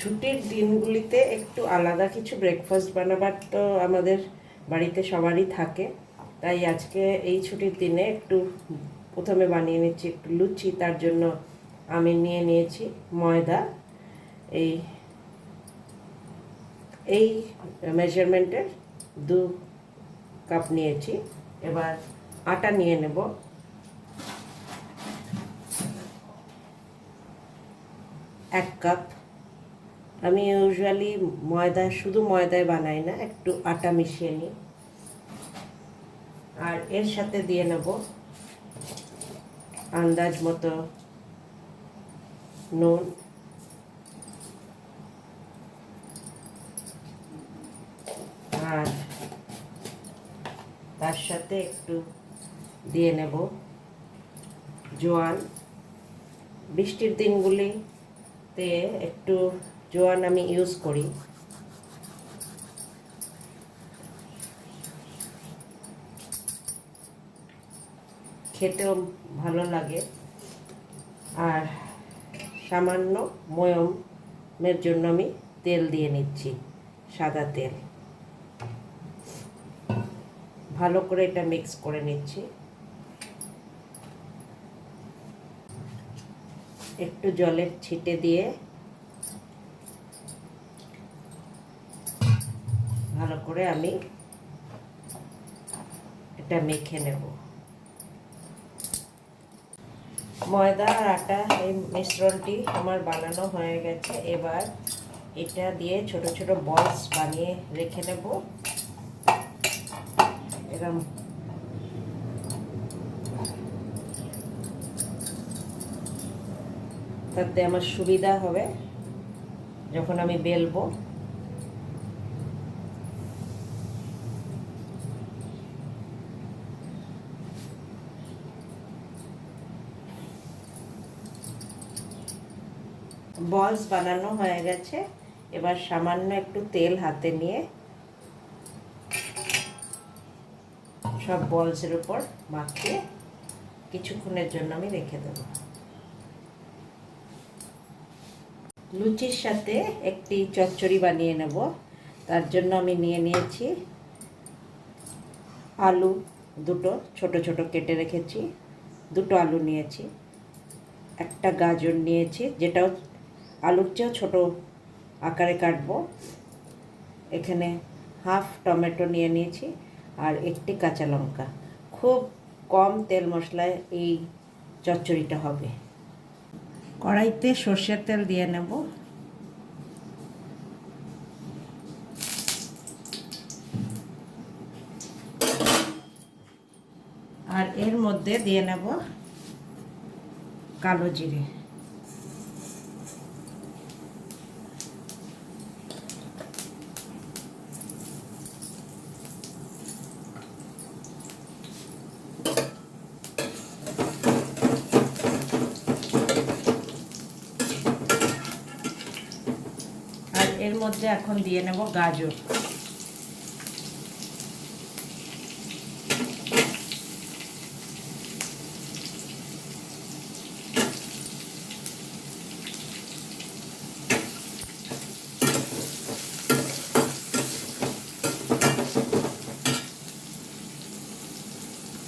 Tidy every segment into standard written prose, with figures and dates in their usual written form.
ছুটির দিনগুলিতে একটু আলাদা কিছু ব্রেকফাস্ট বানাবার তো আমাদের বাড়িতে সবারই থাকে। তাই আজকে এই ছুটির দিনে একটু প্রথমে বানিয়ে নিচ্ছি একটু লুচি। তার জন্য আমি নিয়ে নিয়েছি ময়দা, এই এই মেজারমেন্টের 2 কাপ নিয়েছি। এবার আটা নিয়ে নেব, 1 কাপ। আমি ইউজুয়ালি শুধু ময়দায় বানাই না, একটু আটা মিশিয়ে নিই। আর এর সাথে দিয়ে নেব আন্দাজ মতো নুন, আর তার সাথে একটু দিয়ে নেব জোয়ান। বৃষ্টির দিনগুলিতে একটু জোয়ান আমি ইউজ করি। খেতেও ভালো লাগে। আর সামান্য ময়মের জন্য আমি তেল দিয়ে নিচ্ছি, সাদা তেল। ভালো করে এটা মিক্স করে নিচ্ছি। একটু জলের ছিটে দিয়ে ভালো করে আমি এটা মেখে নেব। ময়দা আর আটা এই মিশ্রণটি আমার বানানো হয়ে গেছে। এবার এটা দিয়ে ছোট ছোট বলস বানিয়ে রেখে নেব। এরকম তাতে আমার সুবিধা হবে যখন আমি বেলবো। বলস বানানো হয়ে গেছে। এবার সামান্য একটু তেল হাতে নিয়ে সব বলসের উপর মাখিয়ে কিছুক্ষণের জন্য আমি রেখে দেব। লুচির সাথে একটি চচ্চড়ি বানিয়ে নেব। তার জন্য আমি নিয়ে নিয়েছি আলু দুটো ছোট ছোট কেটে রেখেছি, 2টো আলু নিয়েছি, একটা গাজর নিয়েছি যেটাও আলুর চেয়েও ছোটো আকারে কাটবো। এখানে হাফ টমেটো নিয়ে নিয়েছি আর একটি কাঁচা লঙ্কা। খুব কম তেল মশলায় এই চচ্চড়িটা হবে। কড়াইতে সর্ষের তেল দিয়ে নেব। আর এর মধ্যে দিয়ে নেব কালো জিরে। আর এর মধ্যে এখন দিয়ে নেব গাজর।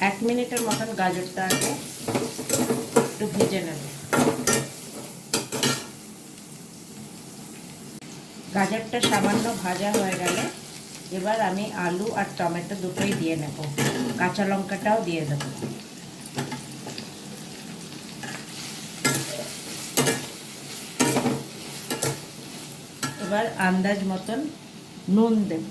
এক মিনিটের মতন গাজরটা আগে একটু ভেজে নেব। গাজরটা সামান্য ভাজা হয়ে গেলে এবার আমি আলু আর টমেটো দুটোই দিয়ে নেব, কাঁচা লঙ্কাটাও দিয়ে দেব। এবার আন্দাজ মতন নুন দেব।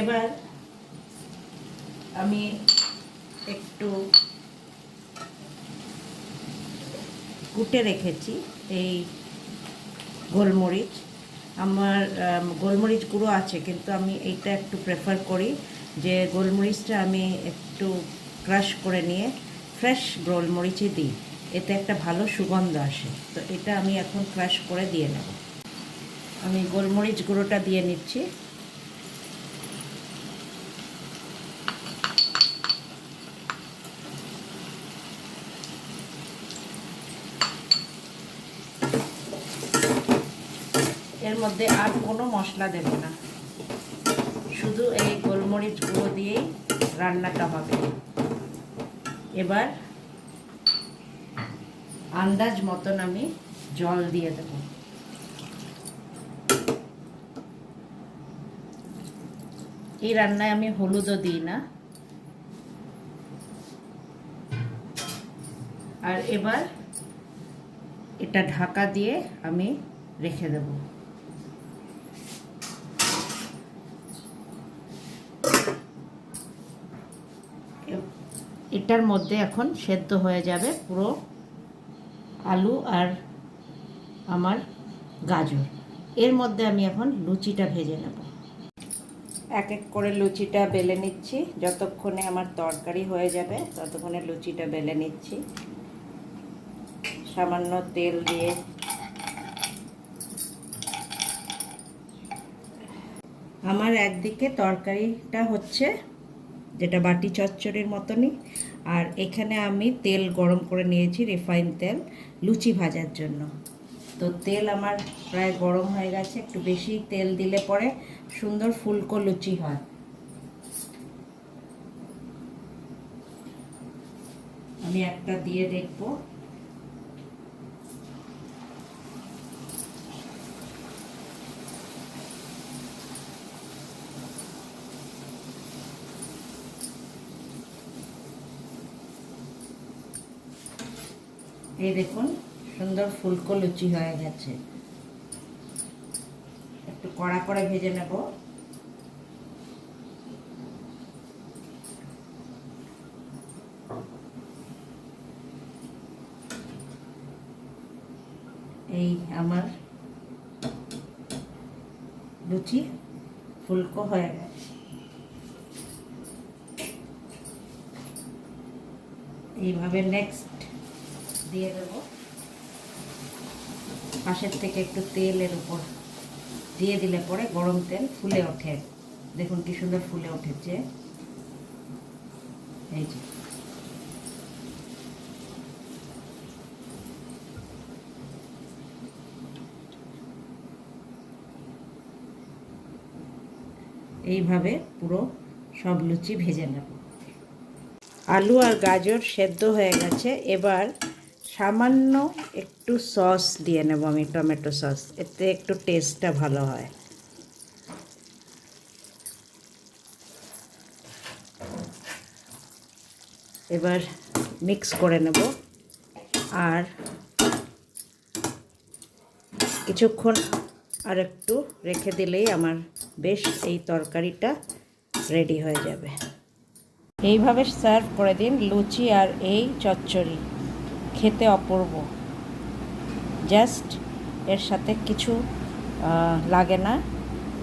এবার আমি একটু কুটে রেখেছি এই গোলমরিচ আমার গোলমরিচ গুঁড়ো আছে, কিন্তু আমি এইটা একটু প্রেফার করি যে গোলমরিচটা আমি একটু ক্রাশ করে নিয়ে ফ্রেশ গোলমরিচই দিই, এতে একটা ভালো সুগন্ধ আসে। তো এটা আমি এখন ক্রাশ করে দিয়ে নেব। আমি গোলমরিচ গুঁড়োটা দিয়ে নিচ্ছি। এর মধ্যে আর কোনো মশলা দেব না, শুধু এই গোলমরিচ গুঁড়ো দিয়েই রান্নাটা হবে। এবার আন্দাজ মতন আমি জল দিয়ে দেব। এই রান্নায় আমি হলুদও দিই না। আর এবার এটা ঢাকা দিয়ে আমি রেখে দেব। এটার মধ্যে এখন সেদ্ধ হয়ে যাবে পুরো আলু আর আমার গাজর। এর মধ্যে আমি এখন লুচিটা ভেজে নেব। এক এক করে লুচিটা বেলে নিচ্ছি। যতক্ষণে আমার তরকারি হয়ে যাবে ততক্ষণে লুচিটা বেলে নিচ্ছি। সামান্য তেল দিয়ে আমার একদিকে তরকারিটা হচ্ছে, যেটা বাটি চচ্চড়ির মতনই, আর এখানে আমি তেল গরম করে নিয়েছি, রিফাইন তেল, লুচি ভাজার জন্য। তো তেল আমার প্রায় গরম হয়ে গেছে। একটু বেশি তেল দিলে পরে সুন্দর ফুলকো লুচি হয়। আমি একটা দিয়ে দেখব। এই দেখুন সুন্দর ফুলকো লুচি হয়ে গেছে। একটু কড়া করে ভেজে নেব। এই আমার লুচি ফুলকো হয়ে গেছে। এইভাবে নেক্সট দিয়ে দেব। পাশের থেকে একটু তেলের উপর দিয়ে দিলে পরে গরম তেল ফুলে ওঠে। দেখুন কি সুন্দর ফুলে উঠেছে। এই যে এইভাবে পুরো সব লুচি ভেজে নেব। আলু আর গাজর সেদ্ধ হয়ে গেছে। এবার সামান্য একটু সস দিয়ে নেব আমি, টমেটো সস, এতে একটু টেস্টটা ভালো হয়। এবার মিক্স করে নেব। আর কিছুক্ষণ আর একটু রেখে দিলেই আমার বেশ এই তরকারিটা রেডি হয়ে যাবে। এইভাবে সার্ভ করে দিন লুচি আর এই চচ্চড়ি, খেতে অপূর্ব। জাস্ট এর সাথে কিছু লাগে না,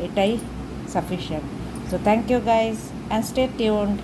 এটাই sufficient. So thank you guys and stay tuned.